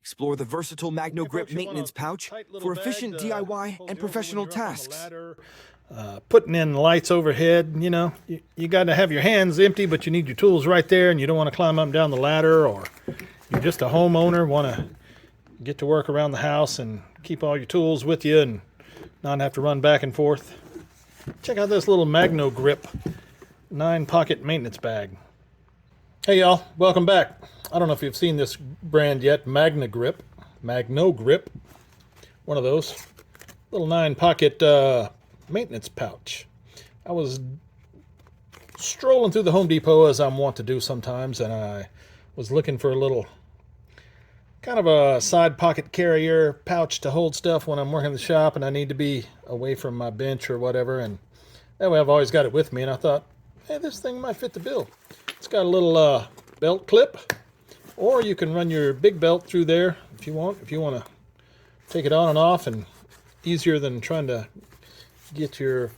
Explore the versatile MagnoGrip maintenance pouch for efficient DIY and professional tasks. Putting in lights overhead, you know, you got to have your hands empty, but you need your tools right there, and you don't want to climb up and down the ladder, or you're just a homeowner, want to get to work around the house and keep all your tools with you and not have to run back and forth. Check out this little MagnoGrip 9-pocket maintenance bag. Hey y'all, welcome back. I don't know if you've seen this brand yet, MagnoGrip, one of those little 9-pocket maintenance pouch. I was strolling through the Home Depot, as I'm wont to do sometimes, and I was looking for a little kind of a side pocket carrier pouch to hold stuff when I'm working in the shop and I need to be away from my bench or whatever, and that way I've always got it with me, and I thought, hey, this thing might fit the bill. It's got a little belt clip, or you can run your big belt through there if you want to take it on and off, and easier than trying to get your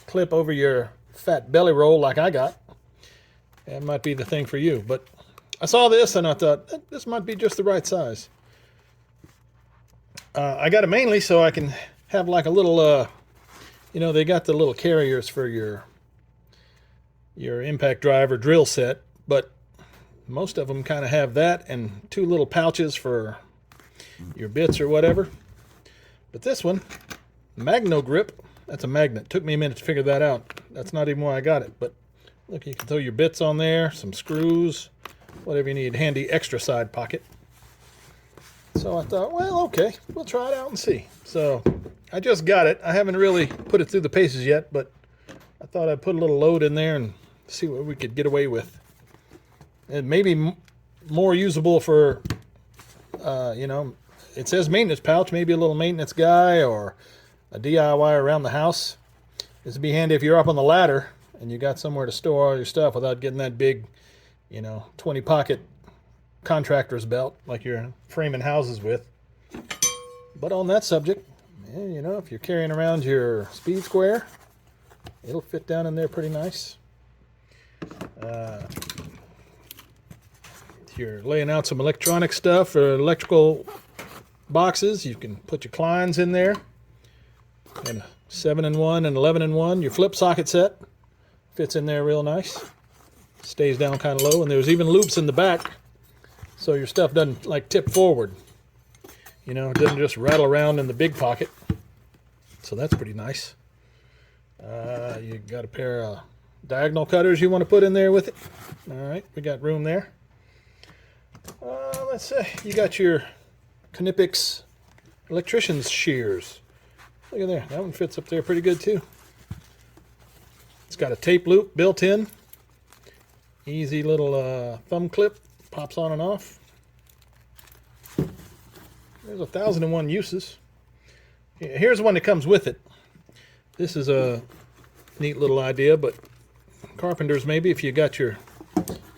clip over your fat belly roll like I got. That might be the thing for you, but I saw this and I thought this might be just the right size. I got it mainly so I can have like a little you know, they got the little carriers for your impact driver drill set, but most of them kind of have that and 2 little pouches for your bits or whatever. But this one, MagnoGrip, that's a magnet. Took me a minute to figure that out. That's not even why I got it, but look, you can throw your bits on there, some screws, whatever you need. Handy extra side pocket. So I thought, well, okay, we'll try it out and see. So I just got it. I haven't really put it through the paces yet, but I thought I'd put a little load in there and see what we could get away with. It may be more usable for, you know, it says maintenance pouch, maybe a little maintenance guy or a DIY around the house. This would be handy if you're up on the ladder and you got somewhere to store all your stuff without getting that big, you know, 20-pocket contractor's belt like you're framing houses with. But on that subject, you know, if you're carrying around your speed square, it'll fit down in there pretty nice. If you're laying out some electronic stuff or electrical boxes, you can put your Kleins in there. And a 7-in-1 and 11-in-1. Your flip socket set fits in there real nice. Stays down kind of low, and there's even loops in the back so your stuff doesn't like tip forward. You know, it doesn't just rattle around in the big pocket. So that's pretty nice. You got a pair of diagonal cutters you want to put in there with it. All right, we got room there. Let's say you got your Knipex electrician's shears. Look at there, that one fits up there pretty good too. It's got a tape loop built in. Easy little thumb clip, pops on and off. There's 1,001 uses. Here's one that comes with it. This is a neat little idea, but carpenters maybe, if you got your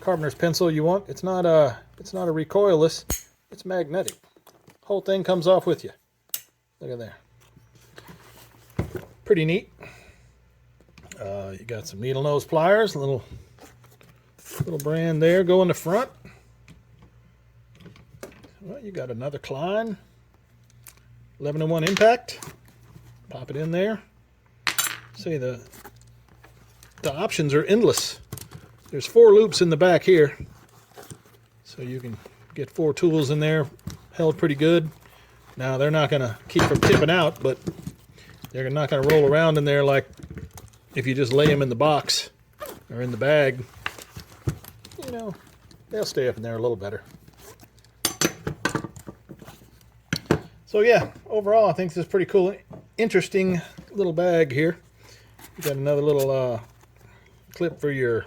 carpenter's pencil you want, it's not a recoilless, it's magnetic. Whole thing comes off with you. Look at there. Pretty neat. You got some needle nose pliers, little brand there, go in the front. Well, you got another Klein 11-in-1 impact. Pop it in there. See, the options are endless. There's 4 loops in the back here, so you can get 4 tools in there held pretty good. Now they're not going to keep from tipping out, but they're not going to roll around in there like if you just lay them in the box or in the bag. You know, they'll stay up in there a little better. So yeah, overall I think this is pretty cool. Interesting little bag here. You got another little clip for your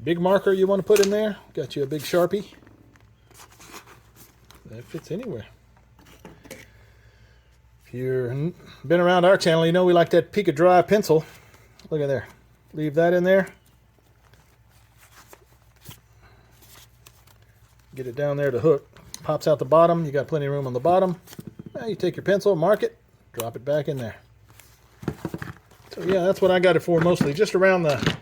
big marker you want to put in there. Got you a big Sharpie. That fits anywhere. If you've been around our channel, you know we like that Pica Dry pencil. Look at there. Leave that in there. Get it down there to hook. Pops out the bottom. You got plenty of room on the bottom. Now you take your pencil, mark it, drop it back in there. So yeah, that's what I got it for mostly. Just around the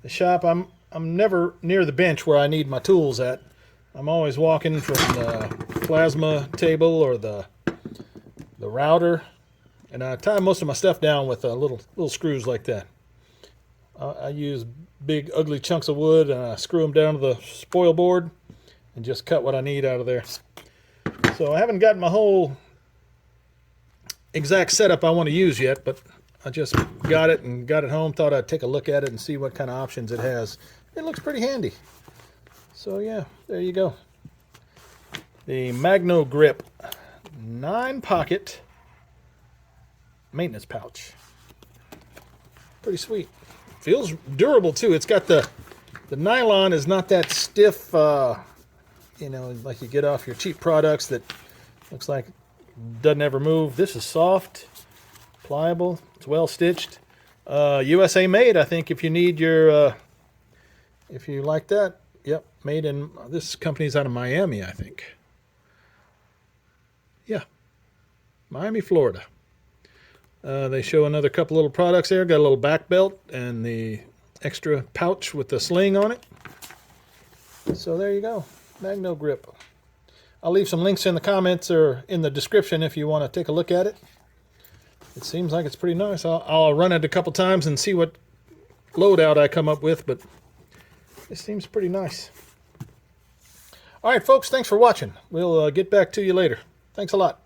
shop. I'm never near the bench where I need my tools at. I'm always walking from the plasma table or the router, and I tie most of my stuff down with little screws like that. I use big ugly chunks of wood and I screw them down to the spoil board and just cut what I need out of there. So I haven't gotten my whole exact setup I want to use yet, but I just got it and got it home. Thought I'd take a look at it and see what kind of options it has. It looks pretty handy. So yeah, there you go. The MagnoGrip 9-pocket maintenance pouch. Pretty sweet. Feels durable too. It's got the nylon is not that stiff, you know, like you get off your cheap products that looks like doesn't ever move. This is soft, pliable. It's well stitched. USA made, I think. If you need your, if you like that, yep, made in. This company's out of Miami, I think. Yeah, Miami, Florida. They show another couple little products there. Got a little back belt and the extra pouch with the sling on it. So there you go, MagnoGrip. I'll leave some links in the comments or in the description if you want to take a look at it. It seems like it's pretty nice. I'll run it a couple times and see what loadout I come up with, but it seems pretty nice. All right, folks, thanks for watching. We'll get back to you later. Thanks a lot.